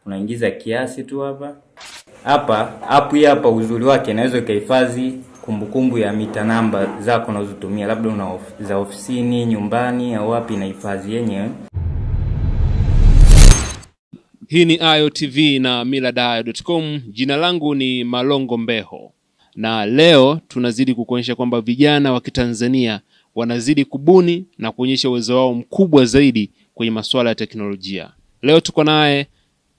unaingiza kiasi tu hapa. App hii hapa uzuri wake inaweza ikahifadhi kumbukumbu ya mita namba zako unazotumia, labda una za ofisini, nyumbani au wapi, inahifadhi yenyewe. Hii ni IOTV na millardayo.com. Jina langu ni Malongo Mbeho. Na leo tunazidi kukuonyesha kwamba vijana wa Kitanzania wanazidi kubuni na kuonyesha uwezo wao mkubwa zaidi kwenye masuala ya teknolojia. Leo tuko naye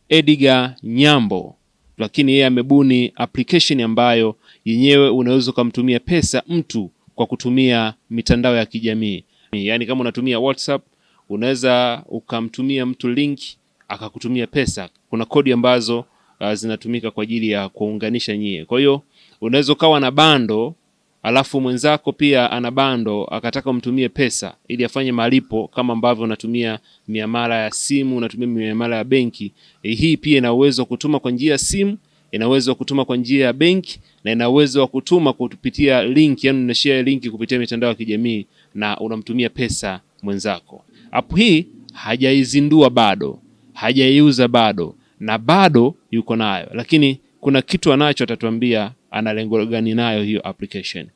Edgar Nyambo, lakini yeye amebuni application ambayo yenyewe unaweza kumtumia pesa mtu kwa kutumia mitandao ya kijamii. Yaani kama unatumia WhatsApp, unaweza ukamtumia mtu link akakutumia pesa. Kuna kodi ambazo zinatumika kwa ajili ya kuunganisha nyie. Kwa hiyo unaweza kawa na bando, alafu mwenzako pia ana bando, akataka umtumie pesa ili afanye malipo kama ambavyo unatumia miamala ya simu, unatumia miamala ya benki. Hii pia ina uwezo kutuma kwa njia ya simu, ina uwezo kutuma kwa njia ya benki, na ina uwezo kutuma kupitia link, yani unashare link kupitia mitandao ya kijamii na unamtumia pesa mwenzako. App hii hajaizindua bado, hajaiuza bado, na bado yuko nayo, lakini kuna kitu anacho atatuambia ana lengo gani nayo hiyo application.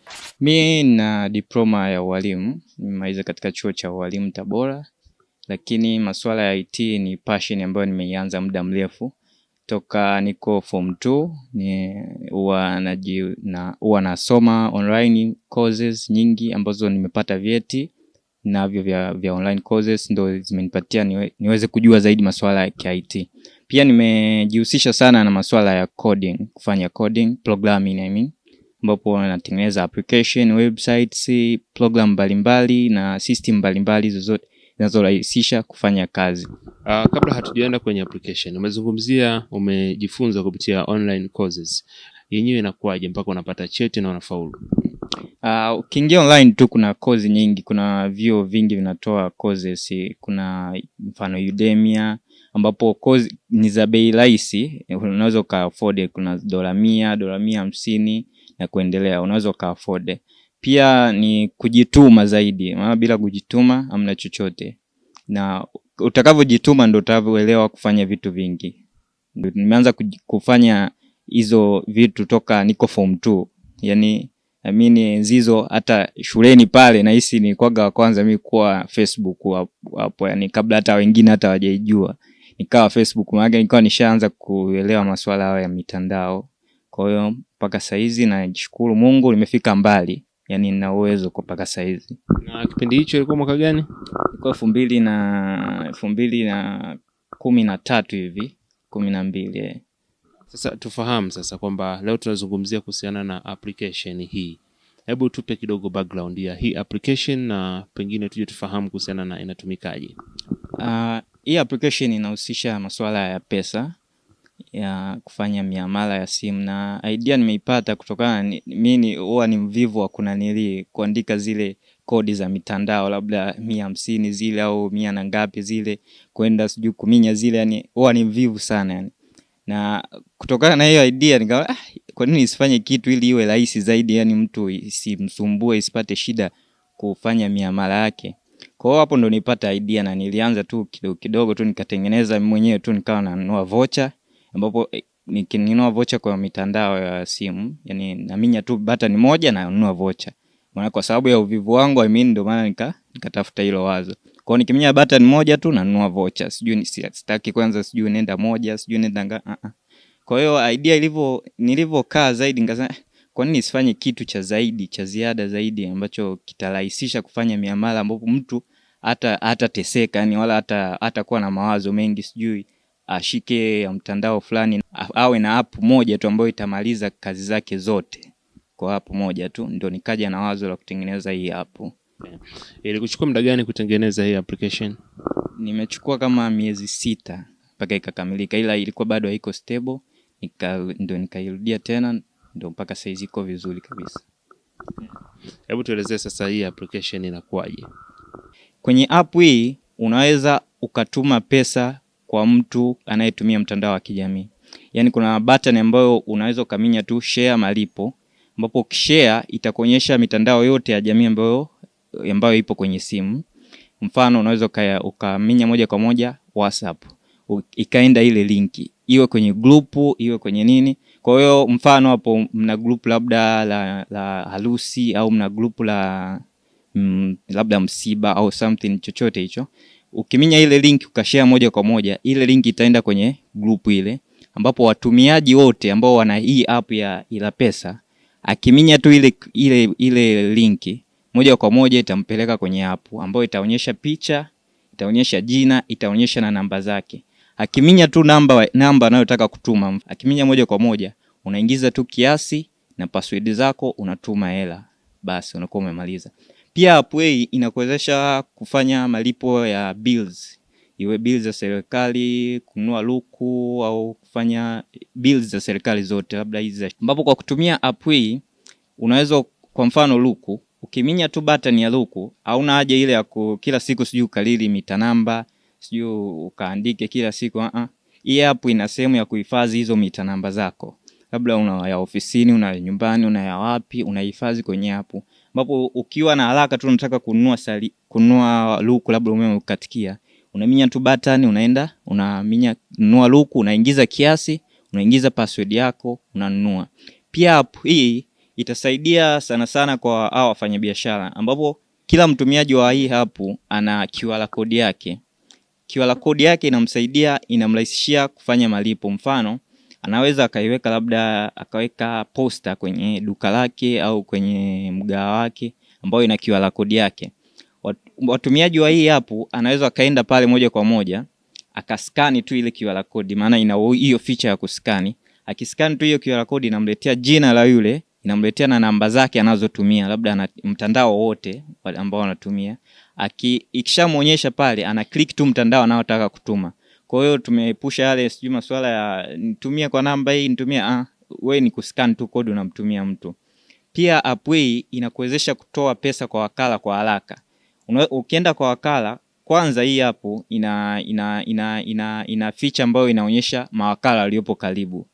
Mimi na diploma ya ualimu, nimemaliza katika chuo cha ualimu Tabora, lakini masuala ya IT ni passion ambayo nimeianza muda mrefu. Toka niko form 2 huwa nasoma online courses nyingi ambazo nimepata vyeti navyo vya online courses, ndo zimenipatia niweze kujua zaidi masuala ya IT. Pia nimejihusisha sana na masuala ya coding, kufanya coding, programming ambapo natengeneza application, websites, program mbalimbali na system mbalimbali zozote zinazorahisisha kufanya kazi. Kabla hatujaenda kwenye application, umezungumzia umejifunza kupitia online courses. Yenyewe inakuwaje mpaka unapata cheti na unafaulu? Ukiingia online tu kuna course nyingi, kuna vyuo vingi vinatoa courses, kuna mfano Udemy ambapo course ni za bei rahisi, unaweza ka-afford, kuna $100, $150 na kuendelea, unaweza ka-afford. Pia ni kujituma zaidi, maana bila kujituma hamna chochote. Na utakavyojituma ndio utavyoelewa kufanya vitu vingi. Nimeanza kufanya hizo vitu toka niko form 2. Yaani zizo hata shuleni pale na hisi ni kwaga wa kwanza mimi kuwa Facebook hapo, yani kabla hata wengine hata hawajaijua. Nikawa Facebook, maana nilikuwa nishaanza kuelewa masuala hayo ya mitandao. Kwa hiyo mpaka saizi najishukuru Mungu nimefika mbali. Yani nina uwezo kwa mpaka saizi. Na kipindi hicho ilikuwa mwaka gani? Ilikuwa 2013 hivi, 12. Sasa tufahamu sasa kwamba leo tunazungumzia kuhusiana na application hii. Hebu tupe kidogo background ya hii application na pengine tuje tufahamu kuhusiana na inatumikaje. Hii application inahusisha masuala ya pesa, ya kufanya miamala ya simu, na idea nimeipata kutokana mimi huwa ni mvivu wa kuandika zile kodi za mitandao, labda 150 zile au 100 na ngapi zile, kwenda sijui kuminya zile, yani huwa ni mvivu sana yani. Na kutokana na hiyo idea nikawa kwa nini nisifanye kitu ili iwe rahisi zaidi, yani mtu isimsumbue, isipate shida kufanya miamala yake. Kwa hiyo hapo ndo nilipata idea na nilianza tu kidogo tu, nikatengeneza mwenyewe tu, nikawa nanunua voucher, ambapo nikinunua voucher kwa mitandao ya simu, yani naminya tu button moja na nanunua voucher. Maana kwa sababu ya uvivu wangu ndo maana nikatafuta hilo wazo. Kwa hiyo nikiminya button moja tu nanunua voucher. Sijui sitaki kwanza sijui nenda moja, sijui nenda Kwa hiyo idea nilivyokaa zaidi nikasema kwa nini nisifanye kitu cha zaidi, cha ziada zaidi ambacho kitarahisisha kufanya miamala, ambapo mtu hata teseka, yani wala hata kuwa na mawazo mengi, sijui ashike ya mtandao fulani, awe na app moja tu ambayo itamaliza kazi zake zote kwa app moja tu. Ndio nikaja na wazo la kutengeneza hii app. Ilikuchukua muda gani kutengeneza hii application? Nimechukua kama miezi 6 mpaka ikakamilika, ila ilikuwa bado haiko stable, ndio nikairudia tena, ndio mpaka saizi iko vizuri kabisa. Hebu tuelezee sasa hii application inakuwaje? Kwenye app hii unaweza ukatuma pesa kwa mtu anayetumia mtandao wa kijamii. Yaani kuna button ambayo unaweza ukaminya tu share malipo, ambapo ukishare itakuonyesha mitandao yote ya jamii ambayo ipo kwenye simu. Mfano unaweza ukaminya moja kwa moja WhatsApp. ikaenda ile linki, iwe kwenye grupu, iwe kwenye nini. Kwa hiyo mfano hapo mna group labda la harusi, au mna group la labda msiba au something chochote hicho, ukiminya ile link ukashare moja kwa moja, ile link itaenda kwenye group ile, ambapo watumiaji wote ambao wana hii app ya Ila Pesa, akiminya tu ile linki moja kwa moja itampeleka kwenye app ambayo itaonyesha picha, itaonyesha jina, itaonyesha na namba zake. Akiminya tu namba anayotaka kutuma, akiminya moja kwa moja unaingiza tu kiasi na password zako, unatuma hela, basi unakuwa umemaliza. Pia app hii inakuwezesha kufanya malipo ya bills, iwe bills za serikali, kununua luku, au kufanya bills za serikali zote, labda hizi. Ambapo kwa kutumia app hii unaweza, kwa mfano luku, ukiminya tu button ya luku, hauna haja ile ya kila siku sijui ukalili mita namba, sijui ukaandike kila siku. Hii app ina sehemu ya kuhifadhi hizo mita namba zako. Labda una ya ofisini, una ya nyumbani, una ya wapi, unahifadhi kwenye app. Ambapo ukiwa na haraka tu unataka kununua luku, labda umeme ukatikia, unaminya tu button, unaenda unaminya nunua luku, unaingiza kiasi, unaingiza password yako, unanunua. Pia app hii itasaidia sana sana kwa hao wafanyabiashara, ambapo kila mtumiaji wa hii app ana QR code yake. QR code yake inamsaidia, inamrahisishia kufanya malipo. Mfano, anaweza akaiweka, labda akaweka posta kwenye duka lake au kwenye mgahawa wake ambao ina QR code yake. Watumiaji wa hii app anaweza akaenda pale moja kwa moja akaskani tu ile QR code, maana ina hiyo feature ya kuskani. Akiskani tu hiyo QR code inamletea jina la yule, inamletea na namba zake anazotumia, labda ana mtandao wote ambao anatumia. Ikishamuonyesha pale, ana click tu mtandao anaotaka kutuma. Kwa hiyo tumeepusha yale sijui masuala ya nitumie kwa namba hii, nitumie wewe ni kuscan tu code unamtumia mtu. Pia app hii inakuwezesha kutoa pesa kwa wakala kwa haraka. Ukienda kwa wakala, kwanza hii app ina feature ambayo inaonyesha mawakala waliopo karibu.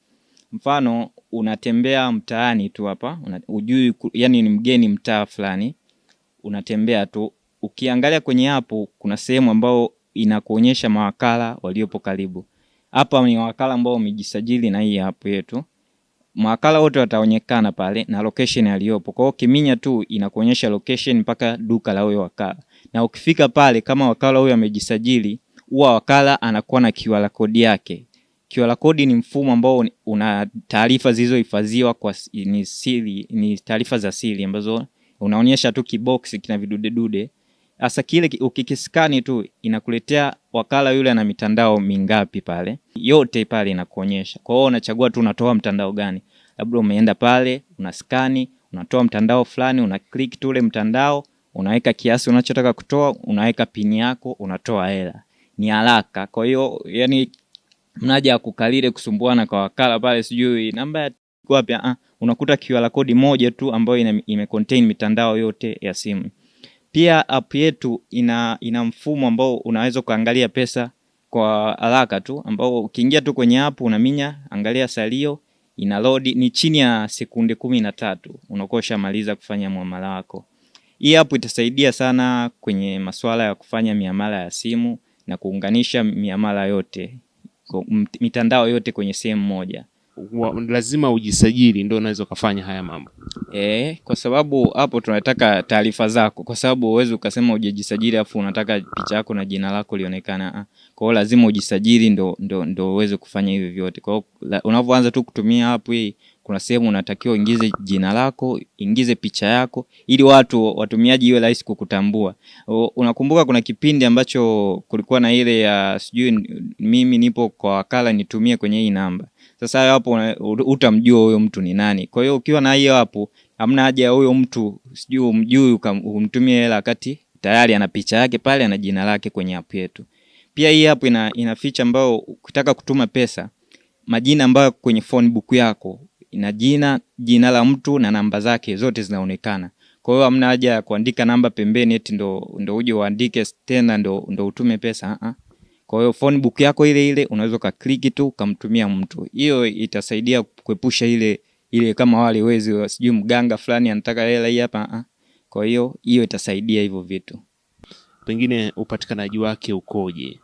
Mfano, unatembea mtaani tu hapa, ujui yani ni mgeni mtaa fulani, unatembea tu, ukiangalia kwenye app kuna sehemu ambayo inakuonyesha mawakala waliopo karibu. Hapa ni wakala ambao wamejisajili na hii app yetu. Mawakala wote wataonekana pale na location aliyopo. Kwa hiyo kiminya tu inakuonyesha location mpaka duka la huyo wakala. Na ukifika pale, kama wakala huyo amejisajili, huwa wakala anakuwa na QR code yake. QR code ni mfumo ambao una taarifa zilizohifadhiwa kwa ni siri, ni taarifa za siri ambazo unaonyesha tu kibox kina vidude. Sasa kile ukikiskani tu inakuletea wakala yule ana mitandao mingapi pale. Yote pale inakuonyesha. Kwa hiyo unachagua tu unatoa mtandao gani. Labda umeenda pale, unaskani, unatoa mtandao fulani, una click tu ule mtandao, unaweka kiasi unachotaka kutoa, unaweka pin yako, unatoa hela. Ni haraka. Kwa hiyo yani mnaja kukalile kusumbuana kwa wakala pale sijui namba ya wapi, unakuta QR code moja tu ambayo imecontain mitandao yote ya simu. Pia app yetu ina mfumo ambao unaweza kuangalia pesa kwa haraka tu, ambao ukiingia tu kwenye app unaminya angalia salio, ina load, ni chini ya sekunde 13 unakuwa ushamaliza kufanya muamala wako. Hii app itasaidia sana kwenye masuala ya kufanya miamala ya simu na kuunganisha miamala yote, mitandao yote kwenye sehemu moja. Lazima ujisajili ndio unaweza kufanya haya mambo. Kwa sababu hapo tunataka taarifa zako, kwa sababu uwezo ukasema hujajisajili afu unataka picha yako na jina lako lionekana. Kwa hiyo lazima ujisajili ndio uweze kufanya hivi vyote. Kwa hiyo unapoanza tu kutumia app hii, kuna sehemu unatakiwa ingize jina lako, ingize picha yako, ili watumiaji iwe rahisi kukutambua. Unakumbuka kuna kipindi ambacho kulikuwa na ile ya sijui mimi nipo kwa wakala nitumie kwenye hii namba. Sasa hapo utamjua huyo mtu ni nani. Kwa hiyo ukiwa na hiyo hapo, hamna haja ya huyo mtu sijui umjui umtumie hela kati tayari ana picha yake pale, ana jina lake kwenye app yetu. Pia hii app ina feature ambayo ukitaka kutuma pesa, majina ambayo kwenye phone book yako ina jina la mtu na namba zake zote zinaonekana. Kwa hiyo hamna haja ya kuandika namba pembeni eti ndo uje uandike tena ndo utume pesa. Kwa hiyo phone book yako ile unaweza click tu kumtumia mtu. Hiyo itasaidia kuepusha ile kama wale wezi sijui mganga fulani anataka hela hii hapa. Kwa hiyo itasaidia hivyo vitu. Pengine upatikanaji wake ukoje?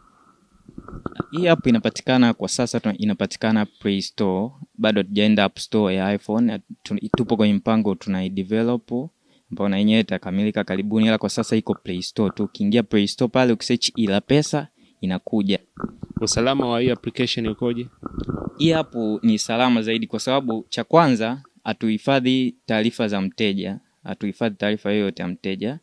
Hii app inapatikana kwa sasa, inapatikana Play Store, bado hatujaenda App Store ya iPhone. Tupo kwenye mpango tunaidevelop ambao na yenyewe itakamilika karibuni, ila kwa sasa iko Play Store tu. Ukiingia Play Store pale ukisearch Ila Pesa inakuja. Usalama wa hii application ukoje? Hii app ni salama zaidi kwa sababu cha kwanza hatuhifadhi taarifa za mteja, hatuhifadhi taarifa yoyote ya mteja.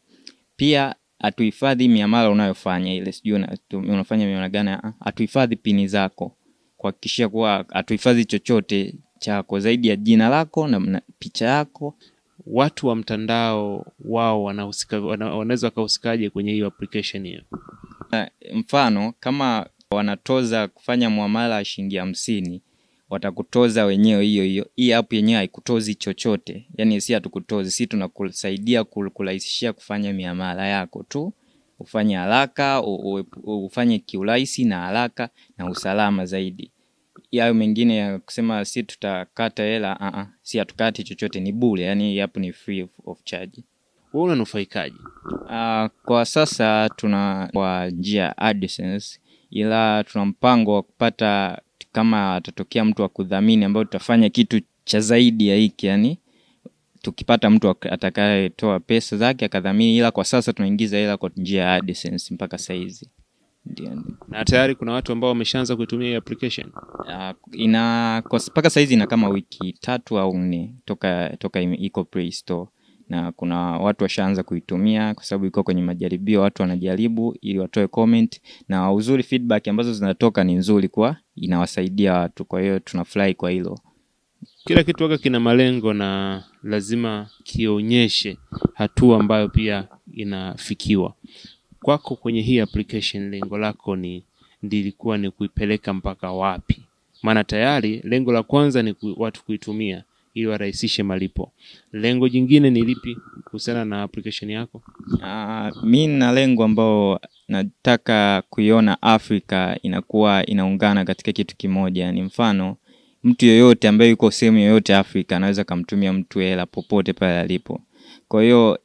Pia hatuhifadhi miamala unayofanya, ile sijui unafanya miamala gani, hatuhifadhi pini zako, kuhakikisha kuwa hatuhifadhi chochote chako zaidi ya jina lako na picha yako. Watu wa mtandao wao wanaweza kuhusikaje kwenye hiyo application hiyo? Mfano kama wanatoza kufanya muamala shilingi 50, watakutoza wenyewe hiyo hiyo. Hii app yenyewe haikutozi chochote. Yaani si hatukutozi, sisi tunakusaidia kurahisishia kufanya miamala yako tu. Ufanye haraka, ufanye kiurahisi na haraka na usalama zaidi. Hayo mengine ya kusema si tutakata hela, si hatukati chochote, ni bure. Yaani hii app ni free of charge. Wewe unanufaikaje? Kwa sasa tuna kwa njia AdSense, ila tuna mpango wa kupata kama atatokea mtu wa kudhamini ambao tutafanya kitu cha zaidi ya hiki, yani tukipata mtu atakayetoa pesa zake akadhamini, ila kwa sasa tunaingiza hela kwa njia ya AdSense mpaka saizi. Ndio. Na tayari kuna watu ambao wameshaanza kuitumia hii application? Mpaka saizi ina kama wiki 3 au 4 toka iko Play Store, na kuna watu washaanza kuitumia kwa sababu iko kwenye majaribio, watu wanajaribu ili watoe comment, na uzuri feedback ambazo zinatoka ni nzuri, kwa inawasaidia watu. Kwa hiyo tunafurahi kwa hilo. Kila kitu waka kina malengo na lazima kionyeshe hatua ambayo pia inafikiwa. Kwako kwenye hii application lengo lako ndilikuwa ni kuipeleka mpaka wapi? Maana tayari lengo la kwanza ni watu kuitumia ili warahisishe malipo. Lengo jingine ni lipi kuhusiana na application yako? Mimi na lengo ambao nataka kuiona Afrika inakuwa inaungana katika kitu kimoja. Ni mfano mtu yoyote ambaye yuko sehemu yoyote Afrika anaweza kumtumia mtu hela popote pale alipo. Kwa hiyo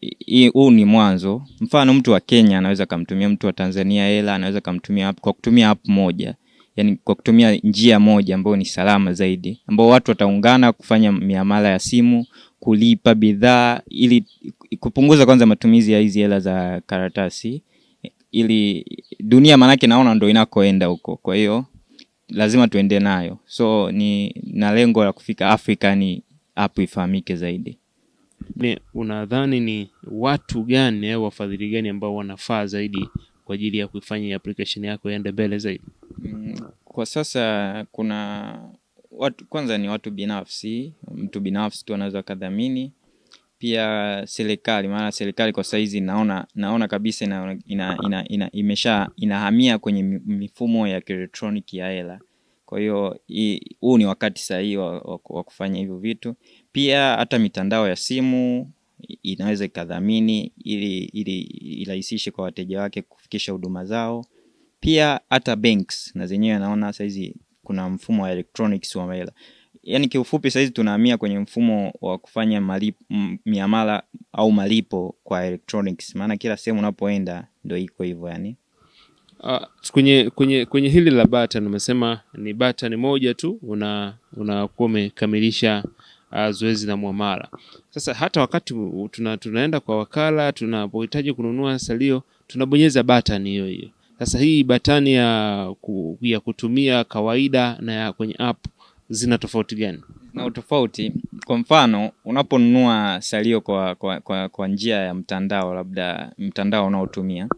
huu ni mwanzo. Mfano mtu wa Kenya anaweza kumtumia mtu wa Tanzania hela, anaweza kumtumia kwa kutumia app moja. Yani kwa kutumia njia moja ambayo ni salama zaidi, ambao watu wataungana kufanya miamala ya simu, kulipa bidhaa, ili kupunguza kwanza matumizi ya hizi hela za karatasi, ili dunia manake naona ndio inakoenda huko. Kwa hiyo lazima tuende nayo. So na lengo la kufika Afrika ni app ifahamike zaidi. Unadhani ni watu gani au wafadhili gani ambao wanafaa zaidi kwa ajili ya kuifanya application yako iende mbele zaidi? Kwa sasa kuna watu, kwanza ni watu binafsi, mtu binafsi tu anaweza kudhamini. Pia serikali, maana serikali kwa saizi naona kabisa inahamia kwenye mifumo ya kielektroniki ya hela. Kwa hiyo huu ni wakati sahihi wa kufanya hivyo vitu. Pia hata mitandao ya simu inaweza ikadhamini ili irahisishe kwa wateja wake kufikisha huduma zao. Pia hata banks na zenyewe naona saizi kuna mfumo wa electronics wa hela. Yaani kiufupi saizi tunahamia kwenye mfumo wa kufanya miamala au malipo kwa electronics. Maana kila sehemu unapoenda ndio iko hivyo yani. Kwenye hili la button umesema ni button moja tu unakuwa umekamilisha zoezi la muamala. Sasa hata wakati tunaenda kwa wakala, tunapohitaji kununua salio, tunabonyeza button hiyo hiyo. Sasa hii button ya kutumia kawaida na ya kwenye app zina tofauti gani? Na utofauti, kwa mfano unaponunua salio kwa njia ya mtandao, labda mtandao unaotumia,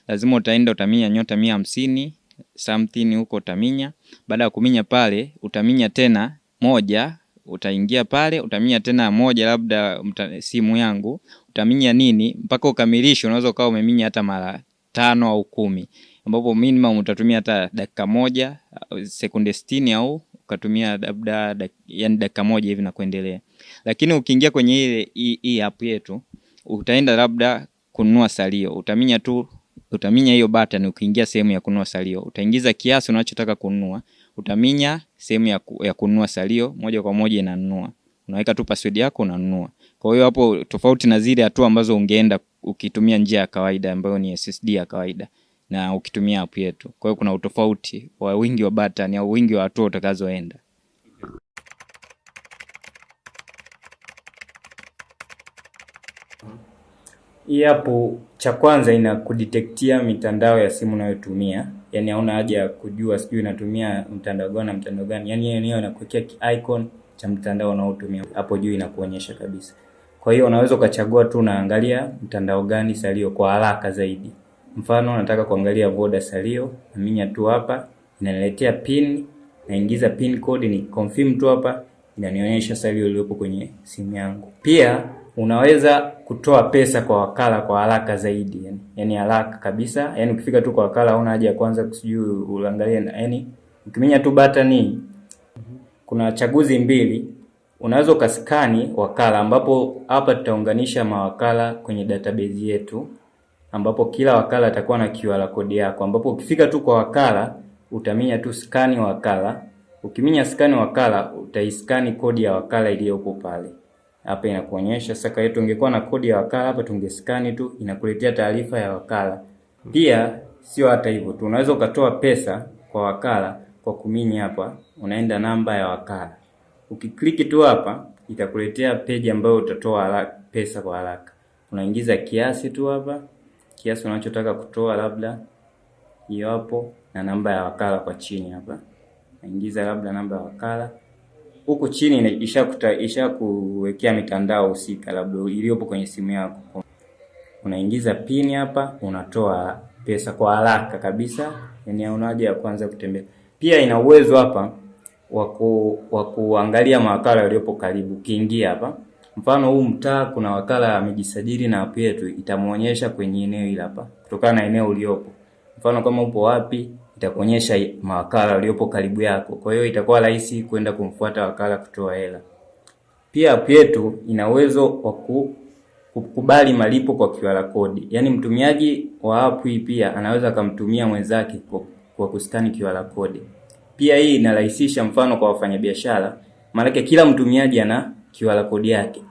lazima utaminya nyota 150 something huko utaminya. Baada ya kuminya pale utaminya tena moja, utaingia pale utaminya tena moja, labda simu yangu utaminya nini mpaka ukamilishe. Unaweza ukawa umeminya hata mara 5 au 10, ambapo minimum utatumia hata dakika moja, sekunde 60, au ukatumia labda yani dakika moja hivi na kuendelea. Lakini ukiingia kwenye hii app yetu, utaenda labda kununua salio, utaminya hiyo button. Ukiingia sehemu ya kununua salio, utaingiza kiasi unachotaka kununua, utaminya sehemu ya kununua salio, moja kwa moja inanunua. Unaweka tu password yako unanunua. Kwa hiyo hapo tofauti na zile hatua ambazo ungeenda ukitumia njia ya kawaida ambayo ni SSD ya kawaida. na ukitumia app yetu. Kwa hiyo kuna utofauti wa wingi wa button au wingi wa hatua utakazoenda. Hii hapo cha kwanza ina kudetektia mitandao ya simu unayotumia. Yaani hauna haja ya kujua sijui unatumia mtandao gani na mtandao gani. Yaani yenyewe inakuwekea icon cha mtandao unaotumia. Hapo juu inakuonyesha kabisa. Kwa hiyo unaweza ukachagua tu unaangalia mtandao gani salio kwa haraka zaidi. Mfano nataka kuangalia Voda salio, naminya tu hapa, inaniletea pin, naingiza pin code, ni confirm tu hapa, inanionyesha salio lililopo kwenye simu yangu. Pia unaweza kutoa pesa kwa wakala kwa haraka zaidi, yani haraka kabisa. Yani ukifika tu kwa wakala hauna haja ya kwanza kusijui uangalie, yani ukiminya tu button hii kuna chaguzi mbili. Unaweza ukaskani wakala, ambapo hapa tutaunganisha mawakala kwenye database yetu, ambapo kila wakala atakuwa na QR code yako, ambapo ukifika tu kwa wakala utaminya tu skani wakala. Ukiminya skani wakala utaiskani kodi ya wakala iliyopo pale. Hapa inakuonyesha sasa yetu ungekuwa na kodi ya wakala hapa tungeskani tu inakuletea taarifa ya wakala. Pia sio hata hivyo tu, unaweza ukatoa pesa kwa wakala kwa kuminya hapa, unaenda namba ya wakala. Ukikliki tu hapa itakuletea page ambayo utatoa pesa kwa haraka. Unaingiza kiasi tu hapa, kiasi unachotaka kutoa, labda hiyo hapo, na namba ya wakala kwa chini hapa. Naingiza labda namba ya wakala. Huku chini isha kuwekea mitandao husika labda iliyopo kwenye simu yako. Unaingiza pin hapa, unatoa pesa kwa haraka kabisa. Yaani hauna haja ya kwanza kutembea. Pia ina uwezo hapa wa kuangalia mawakala waliopo karibu. Ukiingia hapa, mfano huu mtaa kuna wakala amejisajili na app yetu, itamuonyesha kwenye eneo hili hapa kutokana na eneo uliopo. Mfano kama upo wapi, itakuonyesha mawakala waliopo karibu yako. Kwa hiyo itakuwa rahisi kwenda kumfuata wakala kutoa hela. Pia app yetu ina uwezo wa kukubali malipo kwa QR code. Yaani mtumiaji wa app hii pia anaweza kumtumia mwenzake kwa kuskani QR code. Pia hii inarahisisha mfano kwa wafanyabiashara, maana kila mtumiaji ana QR code yake.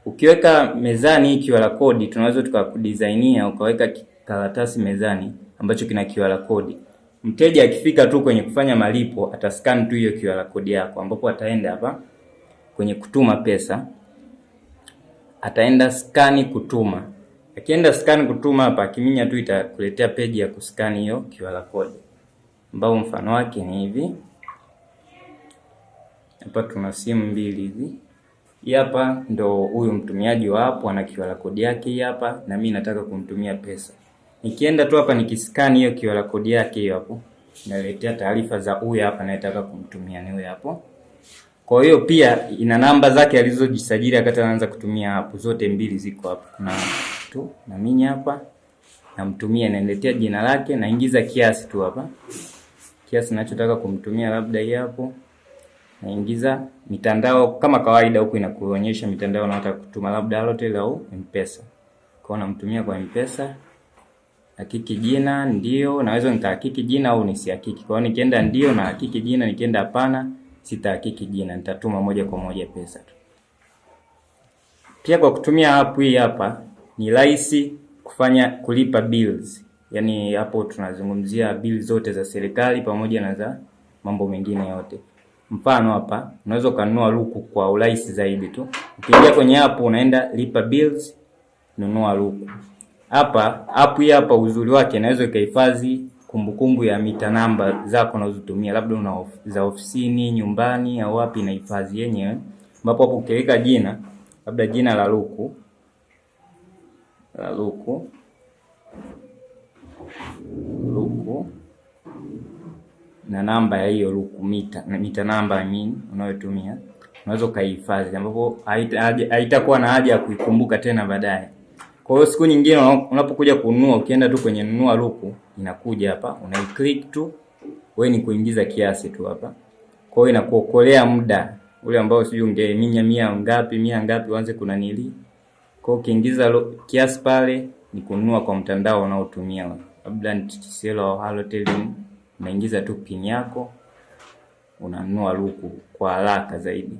Ukiweka mezani hii QR code, tunaweza tukakudesignia ukaweka karatasi mezani ambacho kina QR code. Mteja akifika tu kwenye kufanya malipo atascan tu hiyo QR code yako, ambapo ataenda hapa kwenye kutuma pesa, ataenda scan kutuma. Akienda scan kutuma hapa, akiminya tu itakuletea page ya kuscan hiyo QR code, ambao mfano wake ni hivi. Hapa tuna simu mbili hivi. Hii hapa ndo huyu mtumiaji wa hapo ana QR code yake hii hapa, na mimi nataka kumtumia pesa. Nikienda tu hapa nikiskani hiyo QR code yake hiyo hapo, inaletea taarifa za huyu hapa anayetaka kumtumia ni huyu hapo. Kwa hiyo pia ina namba zake alizojisajili wakati anaanza kutumia hapo, zote mbili ziko hapo. Kuna tu na mimi hapa namtumia, inaniletea jina lake, naingiza kiasi tu hapa. Kiasi ninachotaka kumtumia labda hii hapo. Naingiza mitandao kama kawaida, huku inakuonyesha mitandao unataka kutuma, labda Halotel au M-Pesa. Kwa namtumia kwa M-Pesa. Hakiki jina, ndio, naweza nikahakiki jina au nisihakiki. Kwa hiyo nikienda ndio na hakiki jina, nikienda hapana sitahakiki jina, nitatuma moja kwa moja pesa tu. Pia kwa kutumia app hii hapa ni rahisi kulipa bills. Yaani hapo tunazungumzia bills zote za serikali pamoja na za mambo mengine yote. Mfano hapa unaweza kununua luku kwa urahisi zaidi tu. Ukiingia kwenye app unaenda lipa bills, nunua luku. Hapa app hii hapa uzuri wake inaweza ikahifadhi kumbukumbu ya mita namba zako unazotumia, labda una za ofisini, nyumbani au wapi, inahifadhi yenyewe. Ambapo hapo ukiweka jina, labda jina la luku na namba ya hiyo luku, mita namba unayotumia, unaweza kuhifadhi, ambapo haitakuwa na haja ya kuikumbuka tena baadaye. Kwa hiyo siku nyingine unapokuja kununua, ukienda tu kwenye nunua luku, inakuja hapa, unaiclick tu, wewe ni kuingiza kiasi tu hapa. Kwa hiyo inakuokolea muda ule ambao sijui ungeminya 100 ngapi uanze kunanili. Kwa hiyo ukiingiza kiasi pale ni kununua kwa mtandao unaotumia, labda TTCL au Halotel, unaingiza tu pin yako, unanunua luku kwa haraka zaidi.